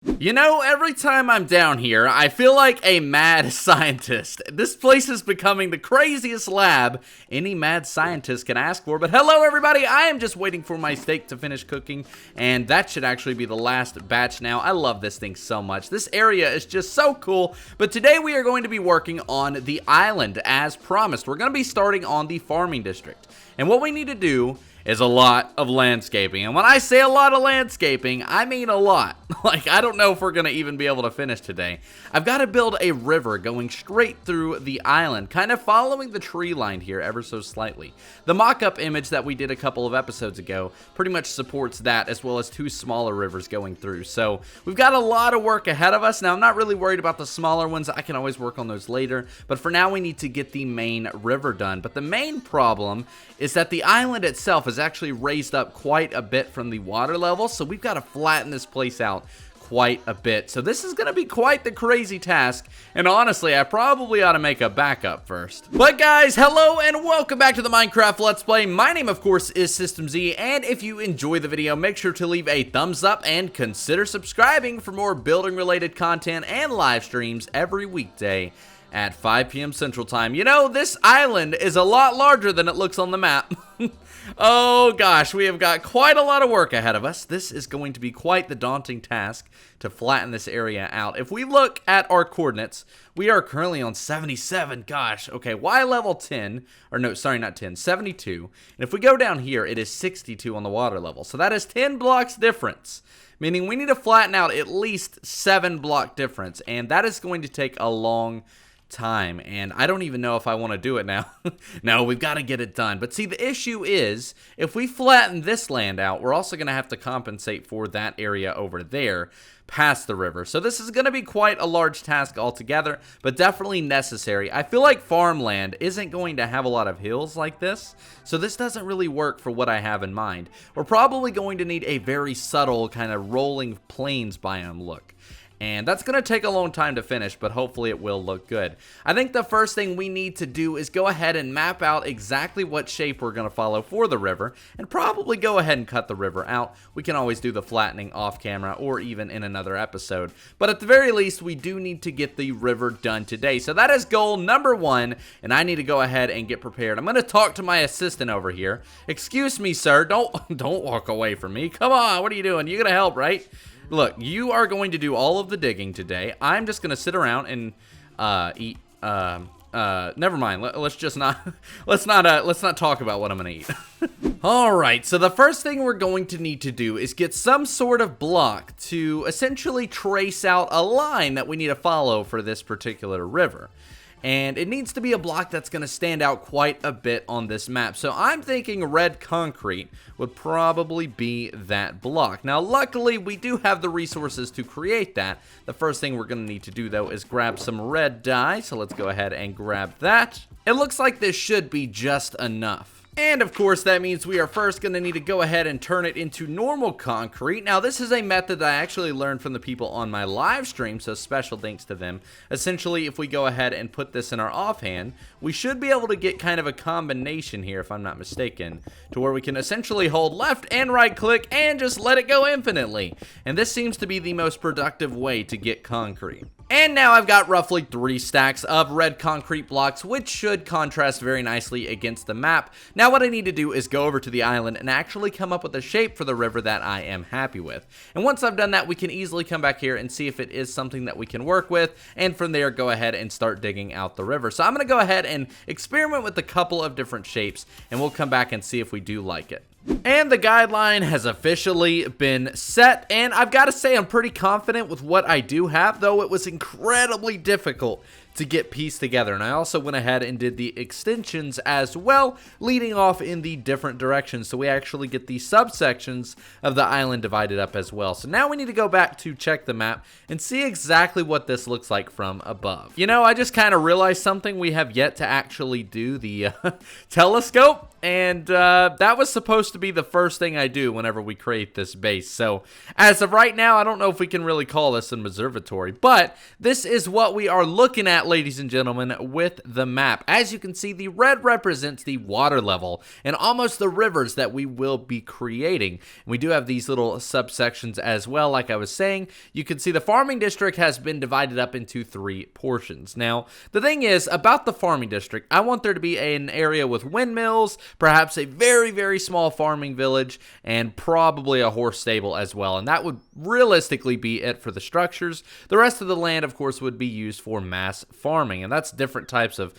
You know, every time I'm down here, I feel like a mad scientist. This place is becoming the craziest lab any mad scientist can ask for. But hello, everybody. I am just waiting for my steak to finish cooking, and that should actually be the last batch now. I love this thing so much. This area is just so cool. But today we are going to be working on the island as promised. We're going to be starting on the farming district. And what we need to do is a lot of landscaping. And when I say a lot of landscaping, I mean a lot. Like, I don't know if we're going to even be able to finish today. I've got to build a river going straight through the island, kind of following the tree line here ever so slightly. The mock-up image that we did a couple of episodes ago pretty much supports that, as well as two smaller rivers going through. So we've got a lot of work ahead of us. Now, I'm not really worried about the smaller ones. I can always work on those later. But for now, we need to get the main river done. But the main problem is that the island itself is actually raised up quite a bit from the water level, so we've got to flatten this place out quite a bit. So this is going to be quite the crazy task, and honestly, I probably ought to make a backup first. But guys, hello and welcome back to the Minecraft Let's Play. My name, of course, is System Z, and if you enjoy the video, make sure to leave a thumbs up and consider subscribing for more building-related content and live streams every weekday at 5 p.m. Central Time. You know, this island is a lot larger than it looks on the map. Oh gosh, we have got quite a lot of work ahead of us. This is going to be quite the daunting task to flatten this area out. If we look at our coordinates, we are currently on 77. Gosh, okay, Y level 10, or no, sorry, not 10, 72. And if we go down here, it is 62 on the water level. So that is 10 blocks difference, meaning we need to flatten out at least 7 block difference, and that is going to take a long time, and I don't even know if I want to do it now. No, we've got to get it done. But see, the issue is, if we flatten this land out, we're also going to have to compensate for that area over there past the river. So this is going to be quite a large task altogether, but definitely necessary. I feel like farmland isn't going to have a lot of hills like this, so this doesn't really work for what I have in mind. We're probably going to need a very subtle kind of rolling plains biome look. And that's going to take a long time to finish, but hopefully it will look good. I think the first thing we need to do is go ahead and map out exactly what shape we're going to follow for the river, and probably go ahead and cut the river out. We can always do the flattening off camera or even in another episode. But at the very least, we do need to get the river done today. So that is goal number 1, and I need to go ahead and get prepared. I'm going to talk to my assistant over here. Excuse me, sir. Don't walk away from me. Come on, what are you doing? You're going to help, right? Look, you are going to do all of the digging today. I'm just going to sit around and eat. Never mind. Let's not talk about what I'm going to eat. All right. So the first thing we're going to need to do is get some sort of block to essentially trace out a line that we need to follow for this particular river. And it needs to be a block that's going to stand out quite a bit on this map. So I'm thinking red concrete would probably be that block. Now, luckily, we do have the resources to create that. The first thing we're going to need to do, though, is grab some red dye. So let's go ahead and grab that. It looks like this should be just enough. And of course, that means we are first going to need to go ahead and turn it into normal concrete. Now, this is a method that I actually learned from the people on my live stream, so special thanks to them. Essentially, if we go ahead and put this in our offhand, we should be able to get kind of a combination here, if I'm not mistaken, to where we can essentially hold left and right click and just let it go infinitely. And this seems to be the most productive way to get concrete. And now I've got roughly 3 stacks of red concrete blocks, which should contrast very nicely against the map. Now what I need to do is go over to the island and actually come up with a shape for the river that I am happy with. And once I've done that, we can easily come back here and see if it is something that we can work with, and from there go ahead and start digging out the river. So I'm going to go ahead and experiment with a couple of different shapes, and we'll come back and see if we do like it. And the guideline has officially been set, and I've got to say I'm pretty confident with what I do have, though it was incredibly difficult to get pieced together. And I also went ahead and did the extensions as well, leading off in the different directions, so we actually get the subsections of the island divided up as well. So now we need to go back to check the map and see exactly what this looks like from above. You know, I just kind of realized something. We have yet to actually do the telescope. And that was supposed to be the first thing I do whenever we create this base. So as of right now, I don't know if we can really call this an observatory, but this is what we are looking at that, ladies and gentlemen, with the map. As you can see, the red represents the water level and almost the rivers that we will be creating. We do have these little subsections as well. Like I was saying, you can see the farming district has been divided up into 3 portions. Now, the thing is about the farming district, I want there to be an area with windmills, perhaps a very, very small farming village, and probably a horse stable as well. And that would realistically be it for the structures. The rest of the land, of course, would be used for mass farming, and that's different types of,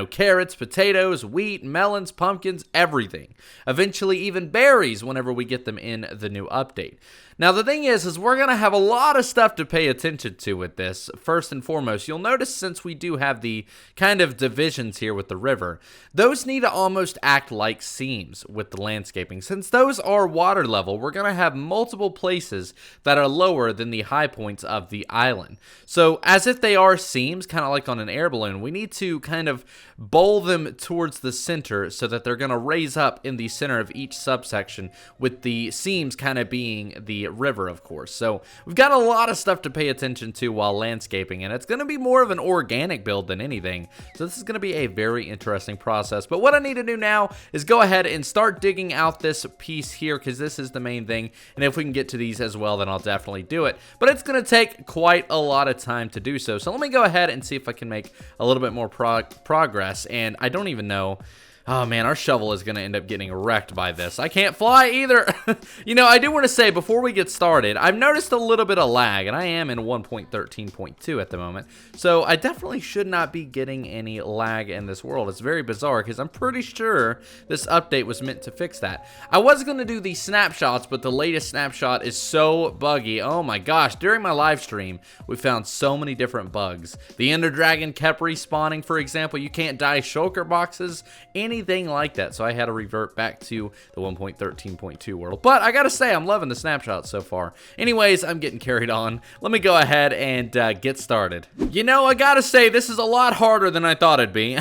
carrots, potatoes, wheat, melons, pumpkins, everything. Eventually, even berries whenever we get them in the new update. Now, the thing is we're going to have a lot of stuff to pay attention to with this. First and foremost, you'll notice since we do have the kind of divisions here with the river, those need to almost act like seams with the landscaping. Since those are water level, we're going to have multiple places that are lower than the high points of the island. So, as if they are seams, kind of like on an air balloon, we need to kind of bowl them towards the center so that they're going to raise up in the center of each subsection, with the seams kind of being the river, of course. So we've got a lot of stuff to pay attention to while landscaping, and it's going to be more of an organic build than anything. So this is going to be a very interesting process. But what I need to do now is go ahead and start digging out this piece here, because this is the main thing. And if we can get to these as well, then I'll definitely do it. But it's going to take quite a lot of time to do so. So let me go ahead and see if I can make a little bit more progress. And I don't even know. Oh man, our shovel is going to end up getting wrecked by this. I can't fly either. I do want to say before we get started, I've noticed a little bit of lag, and I am in 1.13.2 at the moment. So I definitely should not be getting any lag in this world. It's very bizarre because I'm pretty sure this update was meant to fix that. I was going to do these snapshots, but the latest snapshot is so buggy. Oh my gosh, during my live stream, we found so many different bugs. The Ender Dragon kept respawning, for example. You can't dye shulker boxes, anything like that. So I had to revert back to the 1.13.2 world. But I gotta say, I'm loving the snapshots so far. Anyways, I'm getting carried on. Let me go ahead and get started. I gotta say, this is a lot harder than I thought it'd be.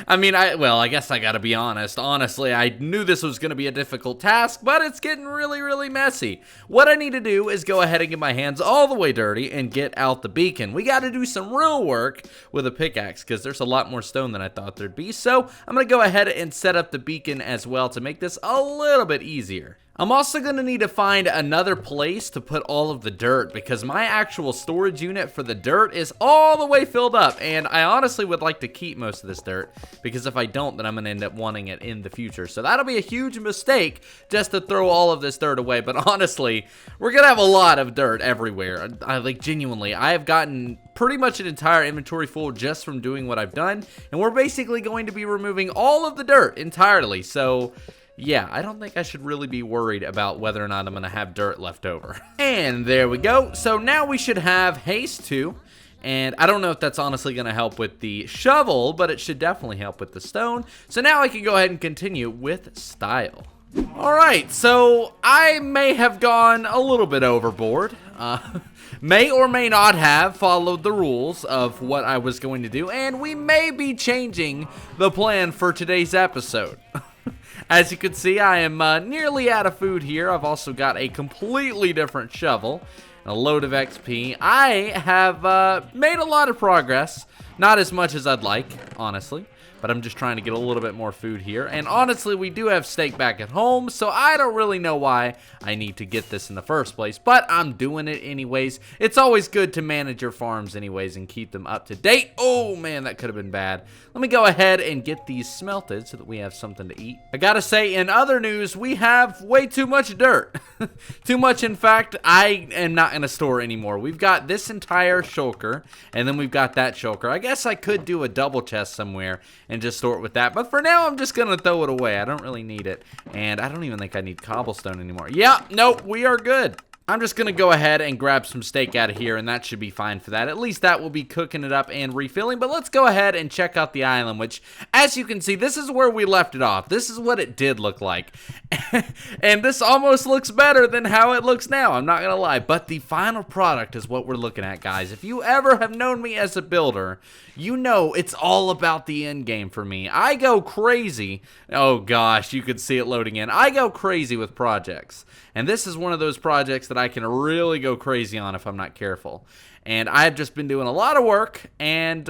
I guess I gotta be honest. Honestly, I knew this was gonna be a difficult task, but it's getting really, really messy. What I need to do is go ahead and get my hands all the way dirty and get out the beacon. We gotta do some real work with a pickaxe, because there's a lot more stone than I thought there'd be. So I'm gonna go ahead and set up the beacon as well to make this a little bit easier. I'm also going to need to find another place to put all of the dirt, because my actual storage unit for the dirt is all the way filled up, and I honestly would like to keep most of this dirt, because if I don't, then I'm going to end up wanting it in the future. So that'll be a huge mistake just to throw all of this dirt away, but honestly, we're going to have a lot of dirt everywhere. Genuinely, I have gotten pretty much an entire inventory full just from doing what I've done, and we're basically going to be removing all of the dirt entirely. So yeah, I don't think I should really be worried about whether or not I'm going to have dirt left over. And there we go. So now we should have haste 2. And I don't know if that's honestly going to help with the shovel, but it should definitely help with the stone. So now I can go ahead and continue with style. Alright, so I may have gone a little bit overboard. May or may not have followed the rules of what I was going to do. And we may be changing the plan for today's episode. As you can see, I am nearly out of food here. I've also got a completely different shovel and a load of XP. I have made a lot of progress. Not as much as I'd like, honestly. But I'm just trying to get a little bit more food here. And honestly, we do have steak back at home, so I don't really know why I need to get this in the first place. But I'm doing it anyways. It's always good to manage your farms anyways and keep them up to date. Oh man, that could have been bad. Let me go ahead and get these smelted so that we have something to eat. I gotta say, in other news, we have way too much dirt. Too much, in fact. I am not in a store anymore. We've got this entire shulker, and then we've got that shulker. I guess I could do a double chest somewhere and just store it with that. But for now, I'm just going to throw it away. I don't really need it. And I don't even think I need cobblestone anymore. Yeah, nope, we are good. I'm just going to go ahead and grab some steak out of here, and that should be fine for that. At least that will be cooking it up and refilling. But let's go ahead and check out the island, which, as you can see, this is where we left it off. This is what it did look like. And this almost looks better than how it looks now. I'm not going to lie. But the final product is what we're looking at, guys. If you ever have known me as a builder, you know it's all about the end game for me. I go crazy. Oh, gosh, you could see it loading in. I go crazy with projects. And this is one of those projects that that I can really go crazy on if I'm not careful. And I've just been doing a lot of work, and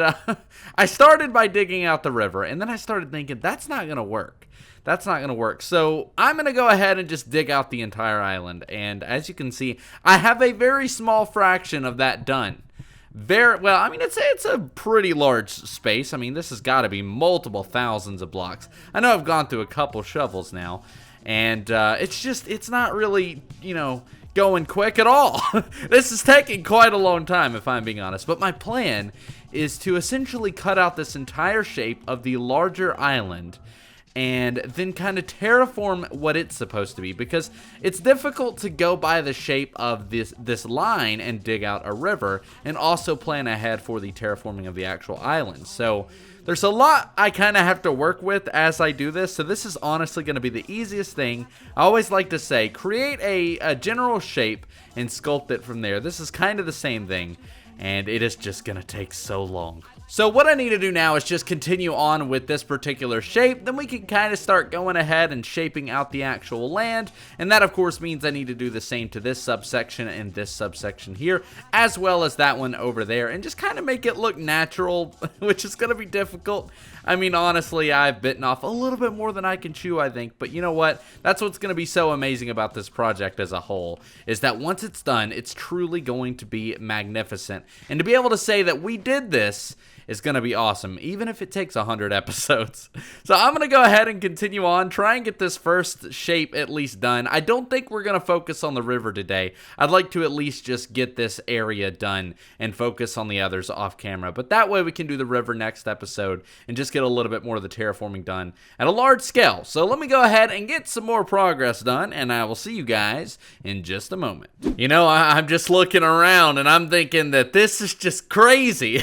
I started by digging out the river, and then I started thinking, that's not going to work. That's not going to work. So I'm going to go ahead and just dig out the entire island. And as you can see, I have a very small fraction of that done. Very well, I mean, it's a pretty large space. I mean, this has got to be multiple thousands of blocks. I know I've gone through a couple shovels now, and it's not really, going quick at all. This is taking quite a long time, if I'm being honest. But my plan is to essentially cut out this entire shape of the larger island and then kind of terraform what it's supposed to be, because it's difficult to go by the shape of this line and dig out a river and also plan ahead for the terraforming of the actual island. So there's a lot I kind of have to work with as I do this, so this is honestly going to be the easiest thing. I always like to say, create a general shape and sculpt it from there. This is kind of the same thing, and it is just going to take so long. So what I need to do now is just continue on with this particular shape, then we can kind of start going ahead and shaping out the actual land, and that of course means I need to do the same to this subsection and this subsection here, as well as that one over there, and just kind of make it look natural, which is going to be difficult. I mean, honestly, I've bitten off a little bit more than I can chew, I think, but you know what? That's what's going to be so amazing about this project as a whole, is that once it's done, it's truly going to be magnificent, and to be able to say that we did this is going to be awesome, even if it takes 100 episodes. So I'm going to go ahead and continue on, try and get this first shape at least done. I don't think we're going to focus on the river today. I'd like to at least just get this area done and focus on the others off camera, but that way we can do the river next episode and just get a little bit more of the terraforming done at a large scale. So let me go ahead and get some more progress done, and I will see you guys in just a moment. I'm just looking around and I'm thinking that this is just crazy.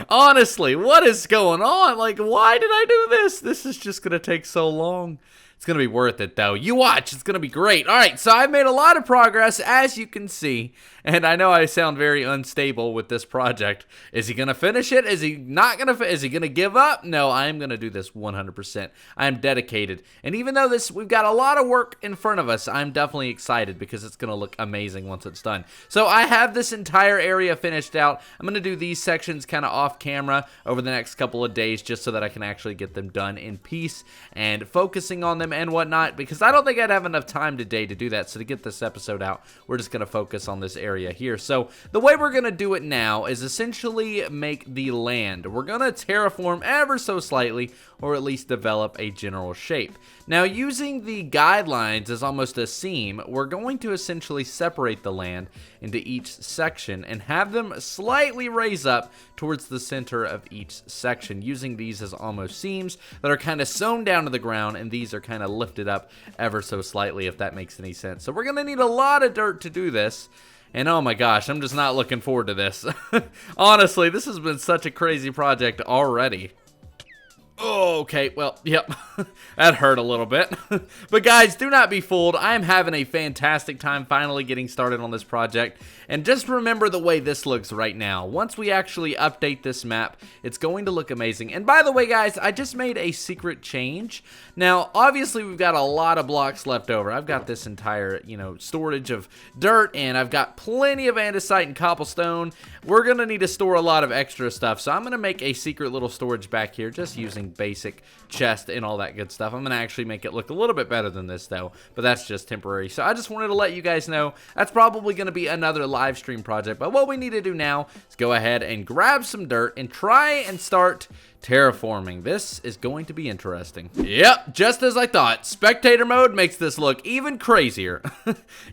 Honestly, what is going on? Like, why did I do this? This is just going to take so long. It's going to be worth it, though. You watch. It's going to be great. All right, so I've made a lot of progress, as you can see. And I know I sound very unstable with this project. Is he going to finish it? Is he not going to? Is he going to give up? No, I am going to do this 100%. I am dedicated. And even though we've got a lot of work in front of us, I'm definitely excited because it's going to look amazing once it's done. So I have this entire area finished out. I'm going to do these sections kind of off camera over the next couple of days just so that I can actually get them done in peace and focusing on them and whatnot, because I don't think I'd have enough time today to do that. So to get this episode out, we're just going to focus on this area here. So the way we're going to do it now is essentially make the land. We're going to terraform ever so slightly, or at least develop a general shape. Now, using the guidelines as almost a seam, we're going to essentially separate the land into each section and have them slightly raise up towards the center of each section, using these as almost seams that are kind of sewn down to the ground, and these are kind of lifted up ever so slightly, if that makes any sense. So we're going to need a lot of dirt to do this. And oh my gosh, I'm just not looking forward to this. Honestly, this has been such a crazy project already. Oh, okay, well, yep, that hurt a little bit. But guys, do not be fooled. I am having a fantastic time finally getting started on this project. And just remember the way this looks right now. Once we actually update this map, it's going to look amazing. And by the way, guys, I just made a secret change. Now, obviously, we've got a lot of blocks left over. I've got this entire, storage of dirt, and I've got plenty of andesite and cobblestone. We're going to need to store a lot of extra stuff, so I'm going to make a secret little storage back here just using basic chest and all that good stuff. I'm going to actually make it look a little bit better than this, though, but that's just temporary. So I just wanted to let you guys know that's probably going to be another live stream project, but what we need to do now is go ahead and grab some dirt and try and start terraforming. This is going to be interesting. Yep, just as I thought. Spectator mode makes this look even crazier.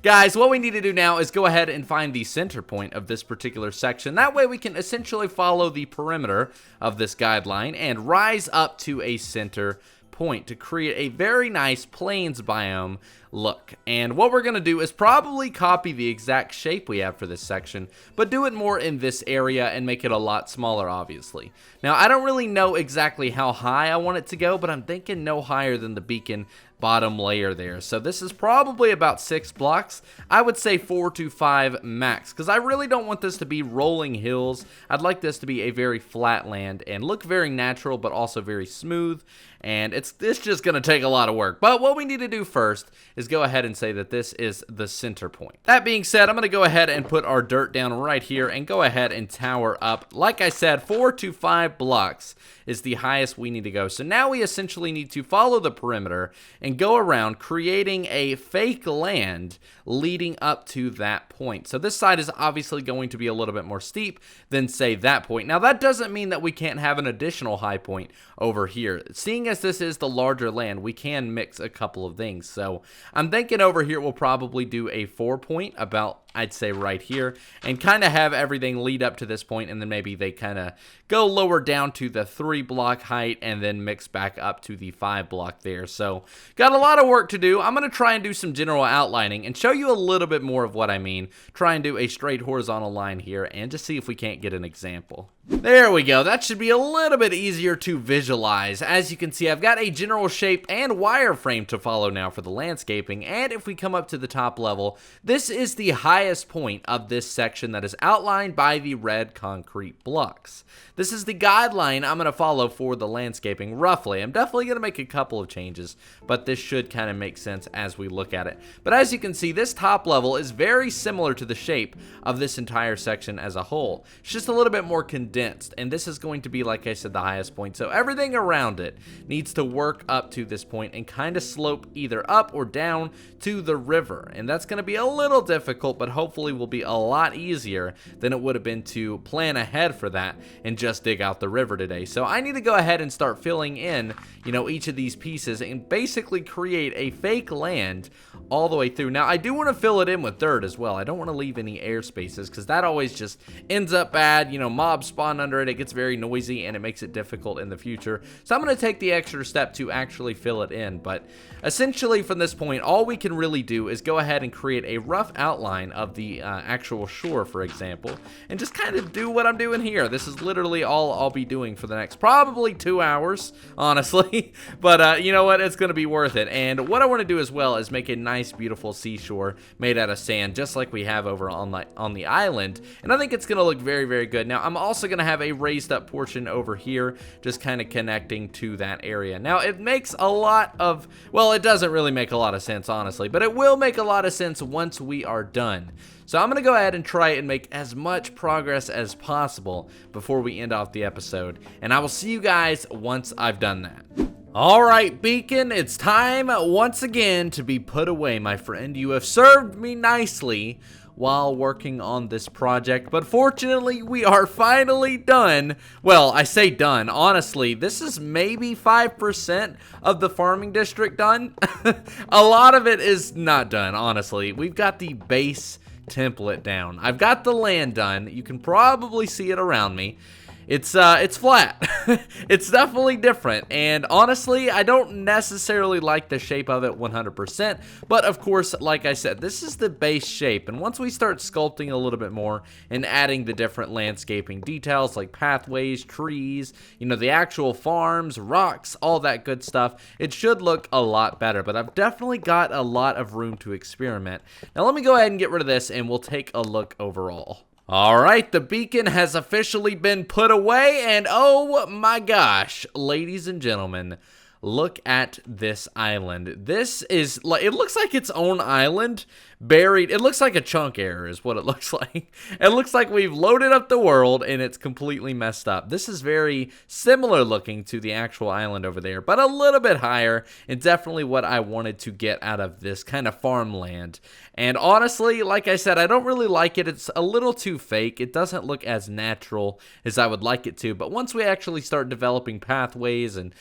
Guys, what we need to do now is go ahead and find the center point of this particular section. That way we can essentially follow the perimeter of this guideline and rise up to a center point to create a very nice plains biome look. And what we're going to do is probably copy the exact shape we have for this section, but do it more in this area and make it a lot smaller, obviously. Now, I don't really know exactly how high I want it to go, but I'm thinking no higher than the beacon bottom layer there. So this is probably about 6 blocks. I would say 4 to 5 max, because I really don't want this to be rolling hills. I'd like this to be a very flat land and look very natural, but also very smooth. And it's just going to take a lot of work. But what we need to do first is go ahead and say that this is the center point. That being said, I'm going to go ahead and put our dirt down right here and go ahead and tower up. Like I said, 4 to 5 blocks is the highest we need to go. So now we essentially need to follow the perimeter and go around creating a fake land leading up to that point. So this side is obviously going to be a little bit more steep than, say, that point. Now, that doesn't mean that we can't have an additional high point over here. Seeing as this is the larger land, we can mix a couple of things. So I'm thinking over here we'll probably do a 4 point about, I'd say, right here, and kind of have everything lead up to this point, and then maybe they kind of go lower down to the 3 block height and then mix back up to the 5 block there. So got a lot of work to do. I'm going to try and do some general outlining and show you a little bit more of what I mean. Try and do a straight horizontal line here and just see if we can't get an example. There we go. That should be a little bit easier to visualize. As you can see, I've got a general shape and wireframe to follow now for the landscaping. And if we come up to the top level, this is the highest point of this section that is outlined by the red concrete blocks. This is the guideline I'm going to follow for the landscaping, roughly. I'm definitely going to make a couple of changes, but this should kind of make sense as we look at it. But as you can see, this top level is very similar to the shape of this entire section as a whole. It's just a little bit more condensed, and this is going to be, like I said, the highest point. So everything around it needs to work up to this point and kind of slope either up or down to the river. And that's going to be a little difficult, but hopefully will be a lot easier than it would have been to plan ahead for that and just dig out the river today. So I need to go ahead and start filling in, each of these pieces and basically create a fake land all the way through. Now, I do want to fill it in with dirt as well. I don't want to leave any air spaces because that always just ends up bad. Mobs spawn under it. It gets very noisy and it makes it difficult in the future. So I'm going to take the extra step to actually fill it in. But essentially from this point, all we can really do is go ahead and create a rough outline of the actual shore, for example, and just kind of do what I'm doing here. This is literally all I'll be doing for the next probably 2 hours, honestly. But you know what? It's going to be worth it. And what I want to do as well is make a nice, beautiful seashore made out of sand, just like we have over on the island. And I think it's going to look very, very good. Now, I'm also going to have a raised up portion over here, just kind of connecting to that area. Now, it makes a lot of, well, it doesn't really make a lot of sense, honestly, but it will make a lot of sense once we are done. So I'm going to go ahead and try and make as much progress as possible before we end off the episode. And I will see you guys once I've done that. Alright, Beacon, it's time once again to be put away, my friend. You have served me nicely while working on this project, but fortunately we are finally done. Well, I say done, honestly, this is maybe 5% of the farming district done. A lot of it is not done, honestly. We've got the base template down. I've got the land done. You can probably see it around me. It's flat. It's definitely different, and honestly, I don't necessarily like the shape of it 100%, but of course, like I said, this is the base shape, and once we start sculpting a little bit more and adding the different landscaping details like pathways, trees, the actual farms, rocks, all that good stuff, it should look a lot better, but I've definitely got a lot of room to experiment. Now, let me go ahead and get rid of this, and we'll take a look overall. Alright, the beacon has officially been put away, and oh my gosh, ladies and gentlemen, look at this island. This is, it looks like its own island, buried. It looks like a chunk error is what it looks like. It looks like we've loaded up the world and it's completely messed up. This is very similar looking to the actual island over there, but a little bit higher, and definitely what I wanted to get out of this kind of farmland. And honestly, like I said, I don't really like it. It's a little too fake. It doesn't look as natural as I would like it to, but once we actually start developing pathways and,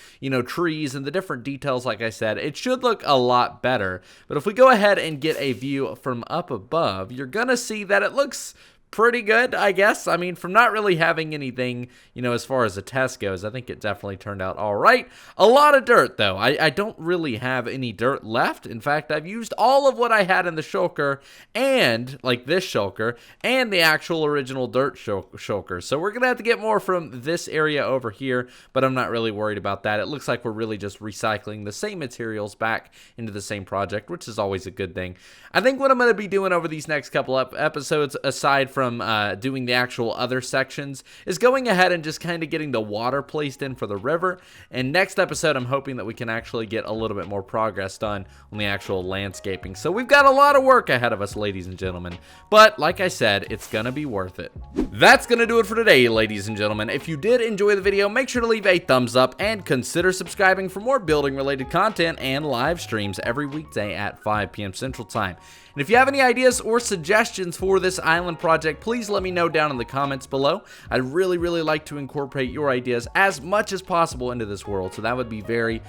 trees and the different details, like I said, it should look a lot better. But if we go ahead and get a view from up above, you're gonna see that it looks pretty good, I guess. I mean, from not really having anything, as far as the test goes, I think it definitely turned out all right. A lot of dirt, though. I don't really have any dirt left. In fact, I've used all of what I had in the shulker, and, like this shulker, and the actual original dirt shulker. So we're going to have to get more from this area over here, but I'm not really worried about that. It looks like we're really just recycling the same materials back into the same project, which is always a good thing. I think what I'm going to be doing over these next couple episodes, aside from from doing the actual other sections is going ahead and just kind of getting the water placed in for the river. And next episode, I'm hoping that we can actually get a little bit more progress done on the actual landscaping. So we've got a lot of work ahead of us, ladies and gentlemen. But like I said, it's gonna be worth it. That's gonna do it for today, ladies and gentlemen. If you did enjoy the video, make sure to leave a thumbs up and consider subscribing for more building related content and live streams every weekday at 5 p.m. Central Time. And if you have any ideas or suggestions for this island project, please let me know down in the comments below. I'd really like to incorporate your ideas as much as possible into this world, so that would be very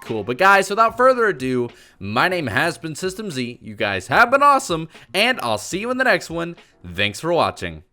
cool. But guys, without further ado, my name has been System Z. You guys have been awesome, and I'll see you in the next one. Thanks for watching.